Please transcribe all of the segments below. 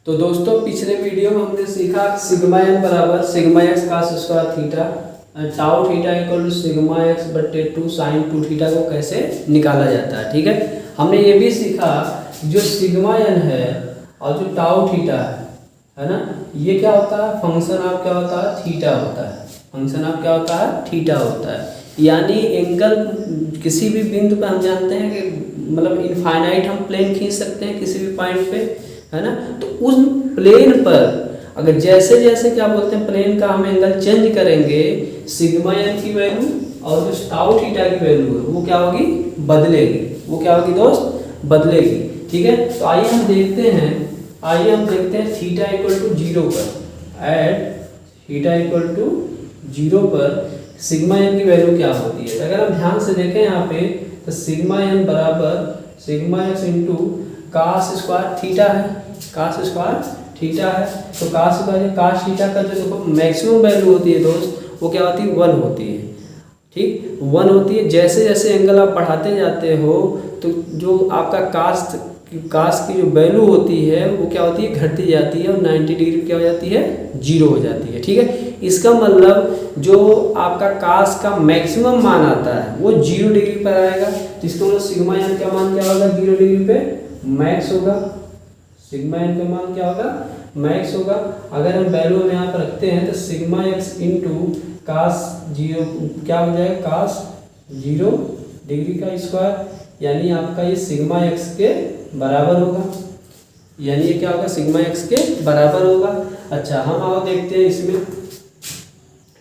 तो दोस्तों पिछले वीडियो में हमने सीखा सिग्मा एन बराबर sigma x cos square theta tau theta equal to sigma x बटे 2 साइन 2 थीटा को कैसे निकाला जाता है। ठीक है, हमने ये भी सीखा जो सिग्मा एन है और जो टाउ थीटा है ना, ये क्या होता है, फंक्शन ऑफ क्या होता है, थीटा होता है। फंक्शन ऑफ क्या होता है, थीटा होता है। यानी एंगल किसी भी बिंदु पे हम जानते हैं कि मतलब इनफाइनाइट हम प्लेन खींच सकते हैं किसी भी पॉइंट पे, है ना। तो उस प्लेन पर अगर जैसे जैसे क्या बोलते हैं प्लेन का हम एंगल चेंज करेंगे, सिग्मा एन की वैल्यू और जो टाउ थीटा की वैल्यू है वो क्या होगी, बदलेगी। वो क्या होगी दोस्त, बदलेगी। ठीक है, तो आइए हम देखते हैं थीटा इक्वल टू 0 पर एट थीटा इक्वल टू 0 पर सिग्मा एन की वैल्यू क्या होती है। अगर हम ध्यान से देखें यहाँ पे तो सिग्मा एन बराबर sigma x into cos square theta है, कास स्क्वायर थीटा है। तो कास थीटा का जो देखो मैक्सिमम वैल्यू होती है दोस्त वो क्या होती है, 1 होती है। ठीक, 1 होती है। जैसे जैसे एंगल आप बढ़ाते जाते हो तो जो आपका कास की जो वैल्यू होती है वो क्या होती है, घटती जाती है और 90 डिग्री क्या हो जाती है, 0 हो जाती है। ठीक है, इसका मतलब जो आपका कास का मैक्सिमम मान आता है वो 0 डिग्री पर आएगा। तो इसका मतलब सिग्मा एन का मान क्या होगा, 0 डिग्री पे मैक्स होगा। सिग्मा एन का मान क्या होगा, मैक्स होगा। अगर हम वैल्यू में यहाँ पर रखते हैं तो सिग्मा एक्स इंटू कास 0 क्या हो जाएगा, कास 0 डिग्री का स्क्वायर, यानी आपका ये सिग्मा एक्स के बराबर होगा। यानी ये क्या होगा, सिग्मा एक्स के बराबर होगा। अच्छा, हम आओ देखते हैं इसमें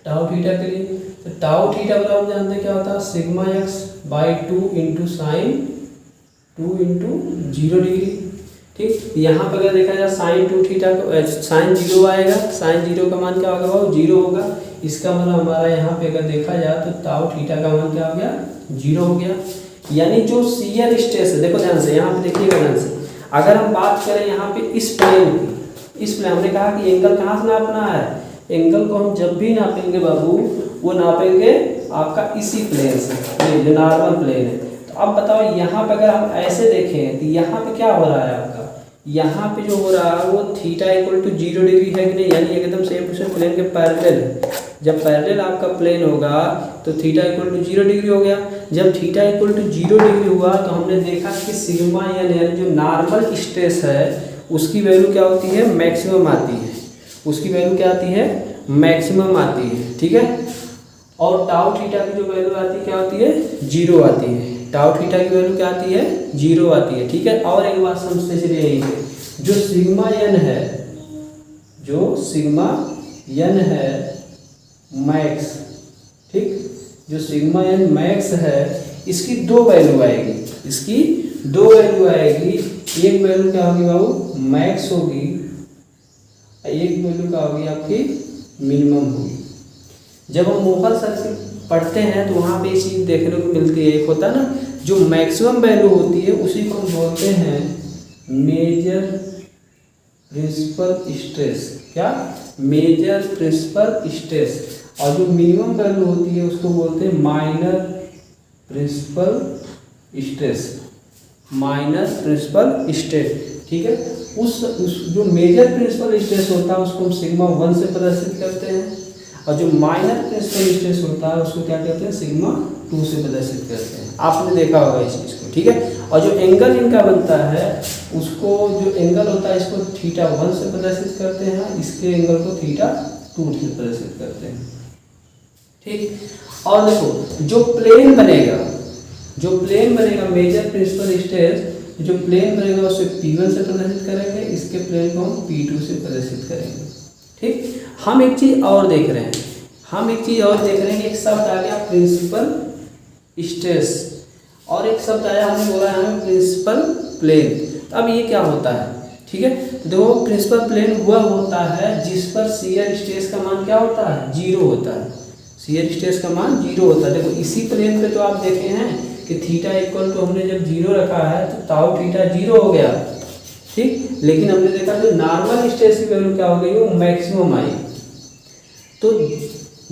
टाउ थीटा के लिए। तो टाउ थीटा बराबर जानते हैं क्या होता है, sigma x by 2 into sine 2 into 0 degree. ठीक, यहाँ पर अगर देखा जाए साइन 2 थीटा को साइन 0 आएगा, साइन 0 का मान क्या होगा, वो 0 होगा। इसका मतलब हमारा यहाँ पे अगर देखा जाए तो टाउ थीटा का मान क्या हो गया, 0 हो गया। यानी जो शियर स्ट्रेस है, देखो ध्यान से यहाँ पे देखिएगा ध्यान से, अगर हम बात करें यहाँ पे इस प्लेन की, इस प्लेन हमने कहा कि एंगल कहाँ से नापना है, एंगल को हम जब भी नापेंगे बाबू वो नापेंगे आपका इसी प्लेन से, ये जो नॉर्मल प्लेन है। तो अब बताओ यहाँ पे अगर हम ऐसे देखें तो यहाँ पे क्या हो रहा है आपका, यहाँ पे जो हो रहा है वो थीटा इक्वल टू 0 डिग्री है कि नहीं, यानी एकदम सेम टू सेम प्लेन के पैरेलल है। जब पैरेलल आपका प्लेन होगा तो थीटा इक्वल टू 0 डिग्री हो गया। जब थीटा इक्वल टू 0 डिग्री हुआ तो हमने देखा कि सिग्मा यानी जो नॉर्मल स्ट्रेस है उसकी वैल्यू क्या होती है, मैक्सिमम आती है। उसकी वैल्यू क्या आती है, मैक्सिमम आती है। ठीक है, और टाउ थीटा की जो वैल्यू आती है क्या होती है, 0 आती है। टाउ थीटा की वैल्यू क्या आती है, 0 आती है। ठीक है, और एक बात समझते चलिए यही है, जो सिग्मा एन है, जो सिग्मा एन है मैक्स, ठीक, जो सिग्मा एन मैक्स है इसकी 2 वैल्यू आएगी, इसकी 2 वैल्यू आएगी। एक वैल्यू क्या होगी बाबू, मैक्स होगी, एक वैल्यू क्या होगी आपकी, मिनिमम होगी। जब हम मोहर सर्किल पढ़ते हैं तो वहाँ पे ये चीज़ देखने को मिलती है, एक होता है ना जो मैक्सिमम वैल्यू होती है उसी को हम बोलते हैं मेजर प्रिंसिपल स्ट्रेस। क्या, मेजर प्रिंसिपल स्ट्रेस। और जो मिनिमम वैल्यू होती है उसको बोलते हैं minor principal stress, minor principal stress. ठीक है, उस जो मेजर प्रिंसिपल स्ट्रेस होता है उसको हम सिग्मा 1 से प्रदर्शित करते हैं, और जो माइनर प्रिंसिपल स्ट्रेस होता है उसको क्या कहते हैं, सिग्मा 2 से प्रदर्शित करते हैं। आपने देखा होगा इस चीज़ को। ठीक है, और जो एंगल इनका बनता है उसको, जो एंगल होता है इसको थीटा 1 से प्रदर्शित करते हैं, इसके एंगल को थीटा 2 से प्रदर्शित करते हैं। ठीक, और देखो जो प्लेन बनेगा मेजर प्रिंसिपल स्ट्रेस, जो प्लेन बनेगा उसे P1 से प्रदर्शित करेंगे, इसके प्लेन को हम P2 से प्रदर्शित करेंगे। ठीक, हम एक चीज़ और देख रहे हैं, एक शब्द आ गया प्रिंसिपल स्ट्रेस और एक शब्द आया, हमने बोला है प्रिंसिपल प्लेन। अब ये क्या होता है, ठीक है, तो देखो प्रिंसिपल प्लेन वह होता है जिस पर शियर स्ट्रेस का मान क्या होता है, 0 होता है। शियर स्ट्रेस का मान 0 होता है। देखो इसी प्लेन पे तो आप देखे हैं कि थीटा इक्वल टू हमने जब 0 रखा है तो टाउ थीटा 0 हो गया। ठीक, लेकिन हमने देखा जो नॉर्मल स्ट्रेस की वैल्यू क्या हो गई, वो मैक्सिमम आई। तो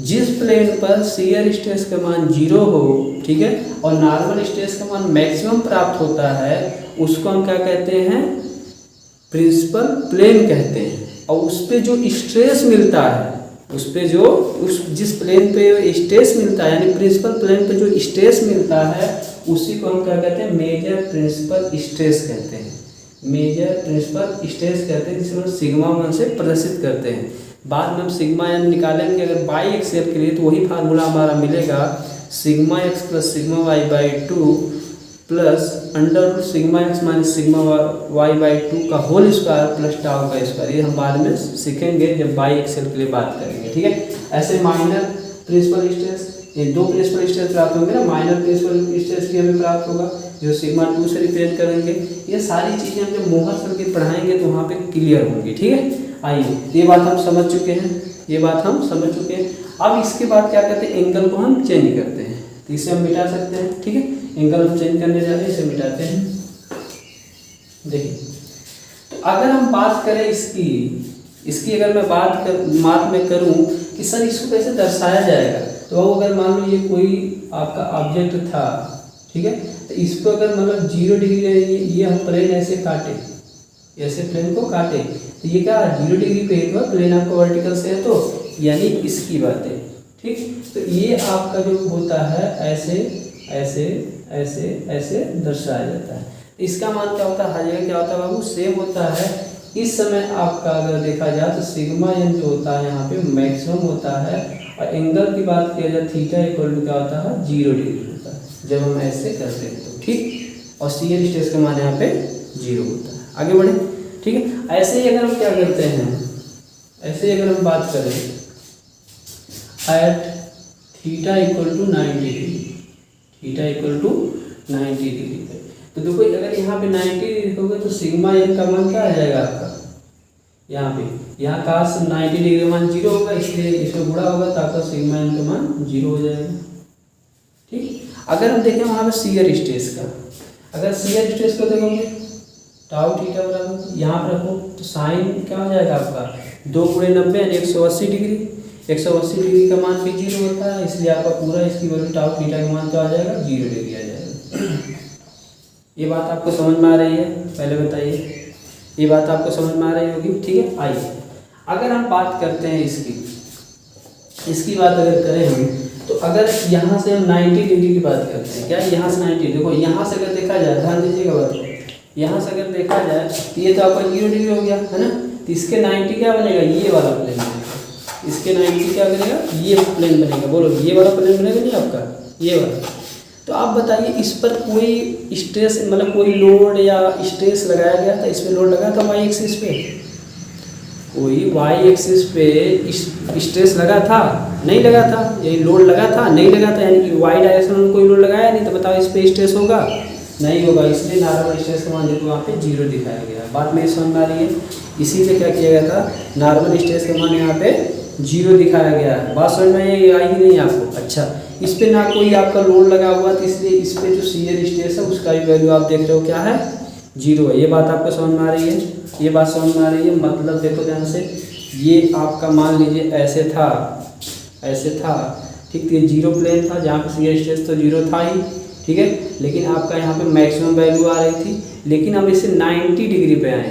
जिस प्लेन पर शियर स्ट्रेस का मान 0 हो, ठीक है, और नॉर्मल स्ट्रेस का मान मैक्सिमम प्राप्त होता है उसको हम क्या कहते हैं, प्रिंसिपल प्लेन कहते हैं। और उस पे जो स्ट्रेस मिलता है, उस पे जो जिस प्लेन पे स्ट्रेस मिलता है, यानी प्रिंसिपल प्लेन पे जो स्ट्रेस मिलता है उसी को हम क्या कहते हैं, मेजर प्रिंसिपल स्ट्रेस कहते हैं। मेजर प्रिंसिपल स्ट्रेस कहते हैं, जिसे हम सिग्मा 1 से प्रदर्शित करते हैं। बाद में हम सिग्मा एन निकालेंगे अगर बाई एक्सियल के लिए, तो वही फार्मूला हमारा मिलेगा sigma x plus sigma y by 2 plus under root sigma x minus sigma y by 2 का होल स्क्वायर प्लस टाउ का स्क्वायर। ये हम बाद में सीखेंगे जब बाई एक्सेल के लिए बात करेंगे, ठीक है। ऐसे माइनर प्रिंसिपल स्ट्रेस, ये दो प्रिंसिपल स्ट्रेस प्राप्त होंगे ना, माइनर प्रिंसिपल स्ट्रेस भी हमें प्राप्त होगा जो सिग्मा 2 से रिप्रेजेंट करेंगे। ये सारी चीज़ें हम जब मोहर सर्किट पढ़ाएंगे तो वहाँ पे क्लियर होंगी, ठीक है। आइए, ये बात हम समझ चुके हैं, ये बात हम समझ चुके हैं। अब इसके बाद क्या करते हैं, एंगल को हम चेंज करते हैं, तो इसे हम मिटा सकते हैं, ठीक है। एंगल हम चेंज करने जा रहे हैं, इसे मिटाते हैं। देखिए, तो अगर हम बात करें इसकी अगर मैं बात में करूं कि सर इसको कैसे दर्शाया जाएगा, तो वो अगर मान लो ये कोई आपका ऑब्जेक्ट था, ठीक है, तो इस पर अगर मतलब 0 डिग्री ये हम प्लेन ऐसे काटे, ऐसे प्लेन को काटे, तो ये क्या 0 डिग्री पे है, प्लेन आपका वर्टिकल से है, तो यानी इसकी बात है, ठीक। तो ये आपका जो होता है ऐसे ऐसे ऐसे ऐसे दर्शाया जाता है। इसका मान क्या होता है, हर जगह क्या होता है बाबू, सेम होता है। इस समय आपका अगर देखा जाए तो सिग्मा एन जो होता है यहाँ पे मैक्सिमम होता है, और एंगल की बात किया जाए थीटा इक्वल टू क्या होता है 0 डिग्री होता है जब हम ऐसे करते हैं, तो ठीक। और सीएल स्ट्रेस का मान यहाँ पे 0 होता है। आगे बढ़े, ठीक है। ऐसे ही अगर हम क्या करते हैं, ऐसे ही अगर हम बात करें at theta equal to 90 degree, theta equal to 90 degree पे, तो देखो अगर यहाँ पे 90 डिग्री होगा तो सिग्मा एन का मान क्या आ जाएगा आपका, यहाँ काश 90 डिग्री मान 0 होगा, इसलिए इसमें गुणा होगा तो आपका सिग्मा एन का मान 0 हो जाएगा, ठीक। अगर हम देखें वहाँ पे शियर स्ट्रेस का, अगर शियर स्ट्रेस को देखोगे टाउ थीटा बराबर यहाँ पर रखो, तो साइन क्या हो जाएगा आपका 2 × 90 यानी 180 डिग्री। 180 डिग्री का मान भी 0 होता है, इसलिए आपका पूरा इसकी वैल्यू टाउ थीटा का मान तो आ जाएगा 0 डिग्री आ जाएगा। ये बात आपको समझ में आ रही है, पहले बताइए, ये बात आपको समझ में आ रही होगी, ठीक है। आइए, अगर हम बात करते हैं इसकी बात अगर करें हम, तो अगर यहाँ से हम 90 डिग्री की बात करते हैं, क्या यहाँ से 90, देखो यहाँ से अगर देखा जाए, ध्यान दीजिएगा बात को, यहाँ से अगर देखा जाए तो ये तो आपका 0 डिग्री हो गया है ना, तो इसके 90 क्या बनेगा, ये वाला प्लेन बनेगा। इसके 90 क्या बनेगा, ये प्लेन बनेगा। बोलो, ये वाला प्लेन बनेगा नहीं आपका, ये वाला। तो आप बताइए इस पर कोई स्ट्रेस मतलब कोई लोड या स्ट्रेस लगाया गया था, इस पर लोड लगा था वाई एक्सिस पे, कोई वाई एक्सिस पे स्ट्रेस लगा था, नहीं लगा था, यही लोड लगा था, नहीं लगा था, यानी कि वाई डायरेक्शन में कोई लोड लगाया नहीं, तो बताओ इस पर स्ट्रेस होगा, नहीं होगा। इसलिए नॉर्मल स्ट्रेस का मान देखो वहाँ पे 0 दिखाया गया। बात में समझ में आ रही है, इसी से क्या किया गया था, नॉर्मल स्ट्रेस का मान यहाँ पे 0 दिखाया गया है। बात समझ में आई ही नहीं आपको, अच्छा। इस पे ना कोई आपका लोड लगा हुआ, तो इसलिए इस पे जो शियर स्ट्रेस है उसका भी वैल्यू आप देख रहे हो क्या है, 0 है। ये बात आपको समझ में आ रही है, ये बात समझ में आ रही है। मतलब देखो ध्यान से, ये आपका मान लीजिए ऐसे था, ठीक। तो ये 0 प्लेन था जहाँ पे शियर स्ट्रेस तो 0 था ही, ठीक है। लेकिन आपका यहाँ पे मैक्सिमम वैल्यू आ रही थी, लेकिन हम इसे 90 डिग्री पे आए,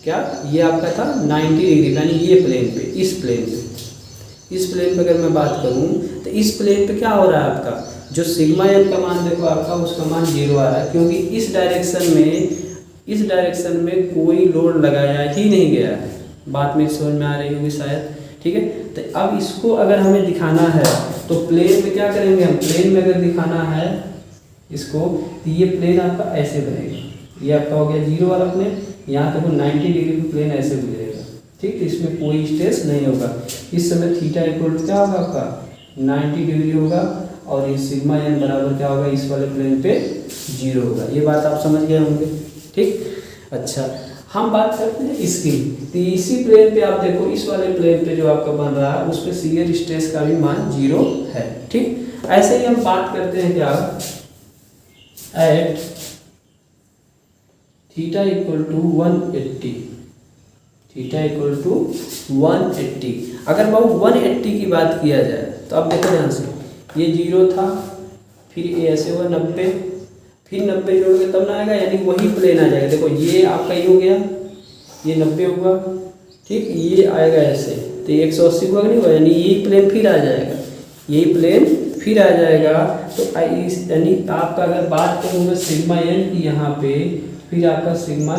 क्या ये आपका था 90 डिग्री, यानी ये प्लेन पे, इस प्लेन पे अगर मैं बात करूँ तो इस प्लेन पे क्या हो रहा है आपका, जो सिग्मा एन का मान देखो आपका, उसका मान 0 आ रहा है, क्योंकि इस डायरेक्शन में कोई लोड लगाया ही नहीं गया है। बात में समझ में आ रही होगी शायद, ठीक है। तो अब इसको अगर हमें दिखाना है तो प्लेन में क्या करेंगे हम, प्लेन में अगर दिखाना है इसको, तो ये प्लेन आपका ऐसे बनेगा, ये आपका हो गया 0 वाला प्लेन, यहाँ देखो 90 डिग्री का प्लेन ऐसे गुजरेगा, ठीक। तो इसमें कोई स्ट्रेस नहीं होगा। इस समय थीटा इक्वल टू क्या होगा आपका 90 डिग्री होगा, और ये सिग्मा एन बराबर क्या होगा, इस वाले प्लेन पे 0 होगा। ये बात आप समझ गए होंगे, ठीक। अच्छा, हम बात करते हैं इसकी, तो इसी प्लेन पे आप देखो, इस वाले प्लेन पे जो आपका बन रहा है उस पर शियर स्ट्रेस का भी मान 0 है, ठीक। ऐसे ही हम बात करते हैं क्या, at theta equal to 180, theta equal to 180। अगर बाबू 180 की बात किया जाए तो आप देखो ध्यान से, ये 0 था, फिर ये ऐसे हुआ 90, फिर 90 जोड़ोगे तब ना आएगा, यानी वही प्लेन आ जाएगा। देखो ये आपका ये हो गया, ये 90 होगा, ठीक, ये आएगा ऐसे, तो ये 180 होगा नहीं होगा, यानी यही प्लेन फिर आ जाएगा, यही प्लेन फिर आ जाएगा। तो यानी आपका अगर बात करूँ मैं सिग्मा एन की यहाँ पे, फिर आपका सिग्मा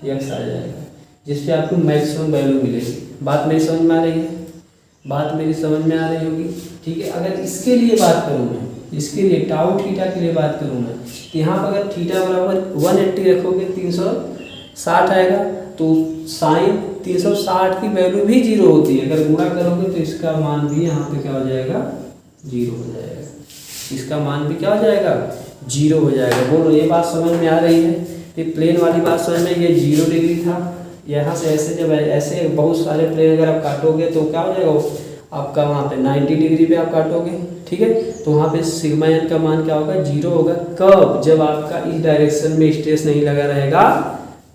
एक्स आ जाएगा, जिस पे आपको मैक्सिमम वैल्यू मिलेगी। बात मेरी समझ में आ रही है? बात मेरी समझ में आ रही होगी, ठीक है। अगर इसके लिए बात करूँ मैं, इसके लिए टाउ थीटा के लिए बात करूँ मैं, तो यहाँ पर अगर थीटा बराबर 180 रखोगे 360 आएगा, तो साइन 360 की वैल्यू भी 0 होती है। अगर गुणा करोगे तो इसका मान भी यहाँ पे क्या हो जाएगा, 0 हो जाएगा। इसका मान भी क्या हो जाएगा, 0 हो जाएगा। बोलो ये बात समझ में आ रही है? ये प्लेन वाली बात समझ में, ये 0 डिग्री था, यहाँ से ऐसे जब ऐसे बहुत सारे प्लेन अगर आप काटोगे तो क्या हो जाएगा आपका, वहाँ पे 90 डिग्री पे आप काटोगे, ठीक है, तो वहाँ पे सिग्मा एन का मान क्या होगा, 0 होगा। कब? जब आपका इस डायरेक्शन में स्ट्रेस नहीं लगा रहेगा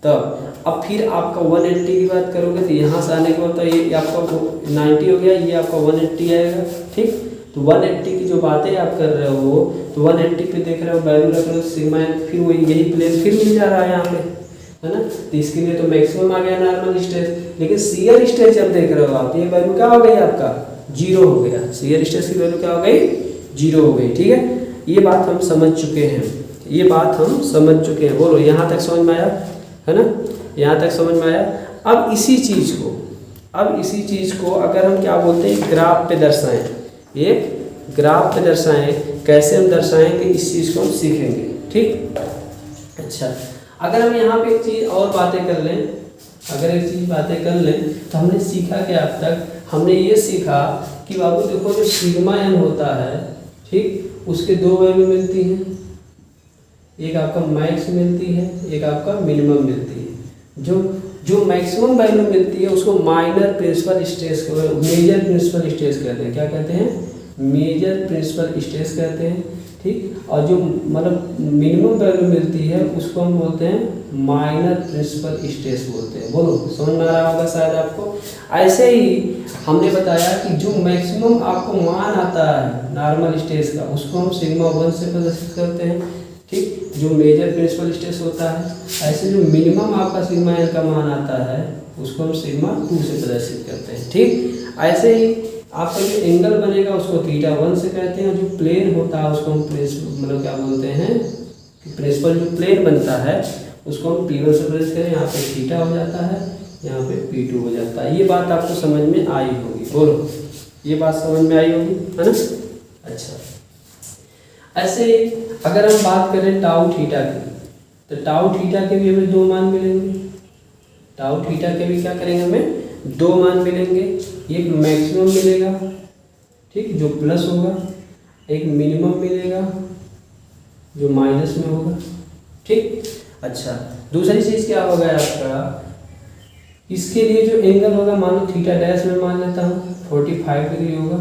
तब। अब फिर आपका 180 की बात करोगे तो यहाँ से आने के बाद ये आपका 90 हो गया, ये आपका 180 आएगा, ठीक। तो 180 की जो बातें आप कर रहे हो, तो 180 पे देख रहे हो वैल्यू रख रहे हो सिग्मा एन, फिर वही यही प्लेन फिर मिल जा रहा है यहाँ पे, है ना। तो इसके लिए तो मैक्सिमम आ गया नॉर्मल स्ट्रेस, लेकिन शियर स्ट्रेस जब देख रहे हो आप, ये वैल्यू क्या हो गई आपका, 0 हो गया। शियर स्ट्रेस की वैल्यू क्या हो गई, 0 हो गई, ठीक है। ये बात हम समझ चुके हैं, ये बात हम समझ चुके हैं। बोलो यहाँ तक समझ में आया, है ना, यहाँ तक समझ में आया। अब इसी चीज़ को अगर हम क्या बोलते हैं, ग्राफ पे दर्शाएं, एक ग्राफ पे दर्शाएं, कैसे हम दर्शाएंगे इस चीज़ को हम सीखेंगे, ठीक। अच्छा, अगर हम यहाँ पे एक चीज़ और बातें कर लें, अगर एक चीज़ बातें कर लें, तो हमने सीखा क्या अब तक, हमने ये सीखा कि बाबू देखो जो सिग्मा एन होता है, ठीक, उसके दो वैल्यू मिलती हैं, एक आपका मैक्स मिलती है, एक आपका मिनिमम मिलती है। जो मैक्सिमम वैल्यू मिलती है उसको minor principal stress, major principal stress कहते हैं। क्या कहते हैं? मेजर प्रिंसिपल स्ट्रेस कहते हैं, ठीक। और जो मतलब मिनिमम वैल्यू मिलती है उसको हम बोलते हैं माइनर प्रिंसिपल स्ट्रेस बोलते हैं। बोलो समझ में आ रहा होगा शायद आपको। ऐसे ही हमने बताया कि जो मैक्सिमम आपको मान आता है नॉर्मल स्ट्रेस का, उसको हम सिग्मा 1 से प्रदर्शित करते हैं, ठीक, जो मेजर प्रिंसिपल स्ट्रेस होता है। ऐसे जो मिनिमम आपका सिग्मा एन का मान आता है उसको हम सिग्मा 2 से प्रदर्शित करते हैं, ठीक। ऐसे ही आपका जो एंगल बनेगा उसको थीटा 1 से कहते हैं, जो प्लेन होता है उसको हम मतलब क्या बोलते हैं, प्रिंसिपल जो प्लेन बनता है उसको हम P1 से प्रदर्शित करें, यहाँ पे थीटा हो जाता है, यहाँ पे P2 हो जाता है। ये बात आपको समझ में आई होगी। बोलो ये बात समझ में आई होगी, है ना। अच्छा, ऐसे अगर हम बात करें टाउ थीटा की, तो टाउ थीटा के भी हमें दो मान मिलेंगे। टाउ थीटा के भी क्या करेंगे, हमें दो मान मिलेंगे। एक मैक्सिमम मिलेगा, ठीक, जो प्लस होगा, एक मिनिमम मिलेगा जो माइनस में होगा, ठीक। अच्छा, दूसरी चीज़ क्या होगा आपका, इसके लिए जो एंगल होगा, मान लो थीटा डैश में मान लेता हूँ 45 डिग्री होगा,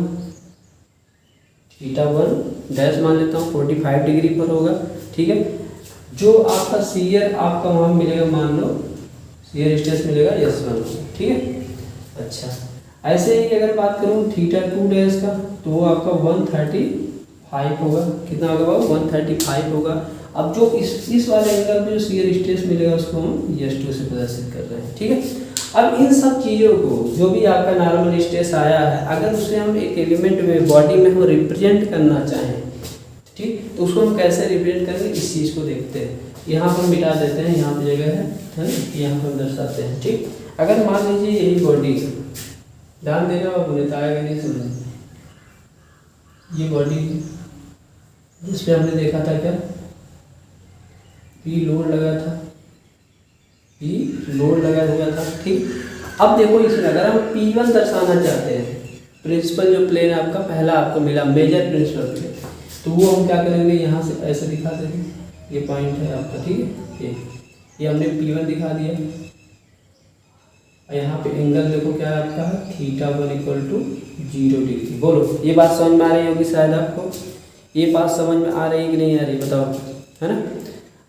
थीटा 1 डैश मान लेता हूँ 45 डिग्री पर होगा, ठीक है। जो आपका शियर आपका वहाँ मिलेगा, मान लो शियर स्ट्रेस मिलेगा S1, ठीक है। अच्छा, ऐसे ही अगर बात करूँ थीटा 2 डैश का, तो वो आपका 135 होगा। कितना होगा वो? 135 होगा। अब जो इस वाले एंगल पे जो शियर स्ट्रेस मिलेगा उसको हम S2 से प्रदर्शित कर रहे हैं, ठीक है। अब इन सब चीज़ों को, जो भी आपका नॉर्मल स्ट्रेस आया है, अगर उसे हम एक एलिमेंट में, बॉडी में हम रिप्रेजेंट करना चाहें, ठीक, तो उसको हम कैसे रिप्रेजेंट करेंगे, इस चीज़ को देखते हैं। यहाँ पर मिटा देते हैं, यहाँ पर जगह है, यहाँ पर दर्शाते हैं, ठीक। अगर मान लीजिए यही बॉडी, ध्यान देना और बताएगा नहीं समझ, ये बॉडी जिस पे हमने देखा था क्या, P लोड लगा था, P लोड लगा हुआ था, ठीक। अब देखो इसमें अगर हम P1 दर्शाना चाहते हैं, प्रिंसिपल जो प्लेन आपका पहला आपको मिला, मेजर प्रिंसिपल प्लेन, तो वो हम क्या करेंगे, यहाँ से ऐसे दिखा देंगे, ये पॉइंट है आपका, ठीक है। ये हमने P1 दिखा दिया। यहाँ पे एंगल देखो क्या है आपका, थीटा 1 = 0 डिग्री। बोलो ये बात समझ में आ रही होगी शायद आपको। ये बात समझ में आ रही है कि नहीं आ रही, बताओ, है ना,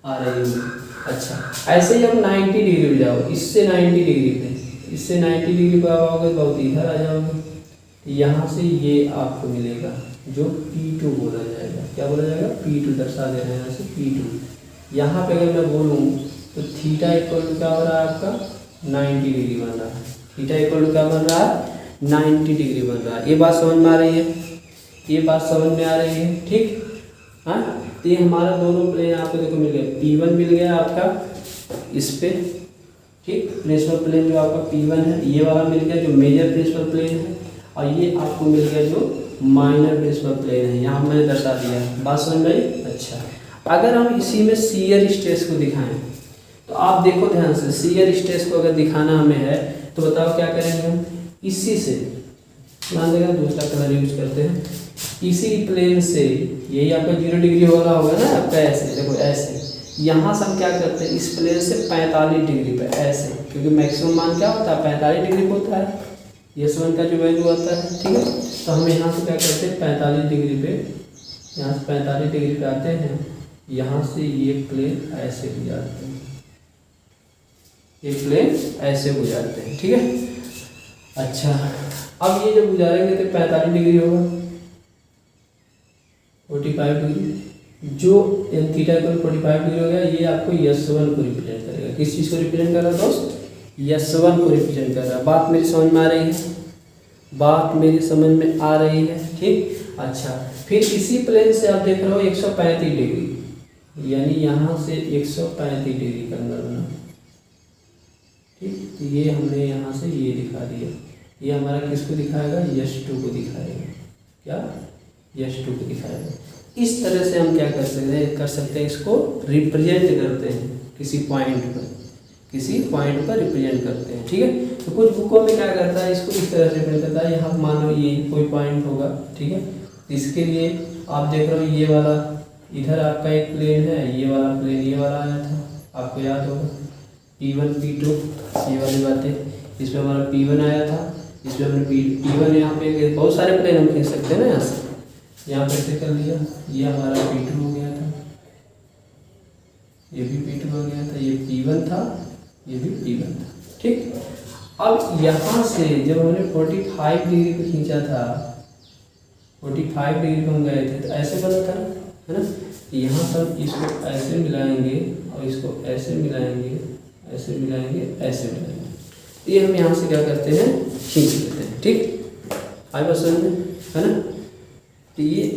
आ रही होगी। अच्छा, ऐसे ही हम 90 डिग्री पे जाओ, इससे 90 डिग्री पे, इससे 90 डिग्री पे आओगे बहुत इधर आ जाओगे, यहाँ से ये आपको मिलेगा जो P2 बोला जाएगा। क्या बोला जाएगा? P2 दर्शा दे रहे हैं यहाँ से P2। यहाँ पे अगर मैं बोलूँ तो थीटा = क्या हो रहा है आपका 90 डिग्री बन रहा है। थीटा इक्वल टू क्या बन रहा है, 90 डिग्री बन रहा है। ये बात समझ में आ रही है, ये बात समझ में आ रही है, ठीक। हाँ, तो ये हमारा दोनों प्लेन आपको देखो मिल गया, P1 मिल गया आपका इस पे, ठीक। प्रिंसिपल प्लेन जो आपका P1 है ये वाला मिल गया जो मेजर प्रिंसिपल प्लेन है, और ये आपको मिल गया जो माइनर प्रिंसिपल प्लेन है। यहाँ मैंने दर्शा दिया, बात समझ में आई। अच्छा, अगर हम इसी में शियर स्ट्रेस को दिखाएं तो आप देखो ध्यान से, शियर स्ट्रेस को अगर दिखाना हमें है तो बताओ क्या करेंगे हम, इसी से मान देगा, दूसरा कलर यूज करते हैं, इसी प्लेन से, यही आपका 0 डिग्री वाला होगा ना आपका, ऐसे देखो ऐसे, यहाँ से हम क्या करते हैं, इस प्लेन से 45 डिग्री पे ऐसे, क्योंकि मैक्सिमम मान क्या होता है 45 डिग्री होता है, S1 का जो वैल्यू आता है, ठीक है। तो हम यहाँ से क्या करते हैं 45 डिग्री पे, यहाँ से 45 डिग्री पे आते हैं, यहाँ से ये प्लेन ऐसे गुजारते हैं, ये प्लेन ऐसे गुजारते हैं, ठीक है। अच्छा, अब ये जब गुजारेंगे तो 45 डिग्री होगा, 45 डिग्री, जो थीटा इक्वल 45 डिग्री हो गया, ये आपको S1 को रिप्रेजेंट करेगा। किस चीज़ को रिप्रेजेंट कर रहा है दोस्त, S1 को रिप्रेजेंट कर रहा है। बात मेरी समझ में आ रही है, बात मेरी समझ में आ रही है, ठीक। अच्छा, फिर इसी प्लेन से आप देख रहे हो 135 डिग्री, यानी यहाँ से 135 डिग्री का एंगल बना, ठीक। तो ये हमने यहाँ से ये दिखा दिया, ये हमारा किसको दिखाएगा, S2 को दिखाएगा, क्या, S2 को दिखाएगा। इस तरह से हम क्या कर सकते हैं, इसको रिप्रेजेंट करते हैं किसी पॉइंट पर, किसी पॉइंट पर रिप्रेजेंट करते हैं, ठीक है। तो कुछ बुकों में क्या करता है, इसको इस तरह से रिप्रेजेंट करता है, यहाँ मानो ये कोई पॉइंट होगा, ठीक है। इसके लिए आप देख रहे हो ये वाला, इधर आपका एक प्लेन है, ये वाला प्लेन ये वाला आया था, आपको याद होगा P1 P2 ये वाली बातें, इसमें हमारा P1 आया था, इसमें हमने P1 यहाँ पे बहुत सारे प्लेन हम खींच सकते हैं ना, यहाँ से यहाँ पे ऐसे कर लिया, ये हमारा P2 हो गया था, ये भी P2 हो गया था, ये P1 था, ये भी P1 था, ठीक। अब यहाँ से जब हमने 45 डिग्री को खींचा था, 45 डिग्री को हम गए थे, तो ऐसे बना था, है ना। यहाँ पर इसको ऐसे मिलाएंगे और इसको ऐसे मिलाएंगे, ऐसे मिलाएंगे, ऐसे मिलाएंगे, ये हम यहाँ से क्या करते हैं, खींच लेते हैं, ठीक। आई बात समझ में, है ना। तो ये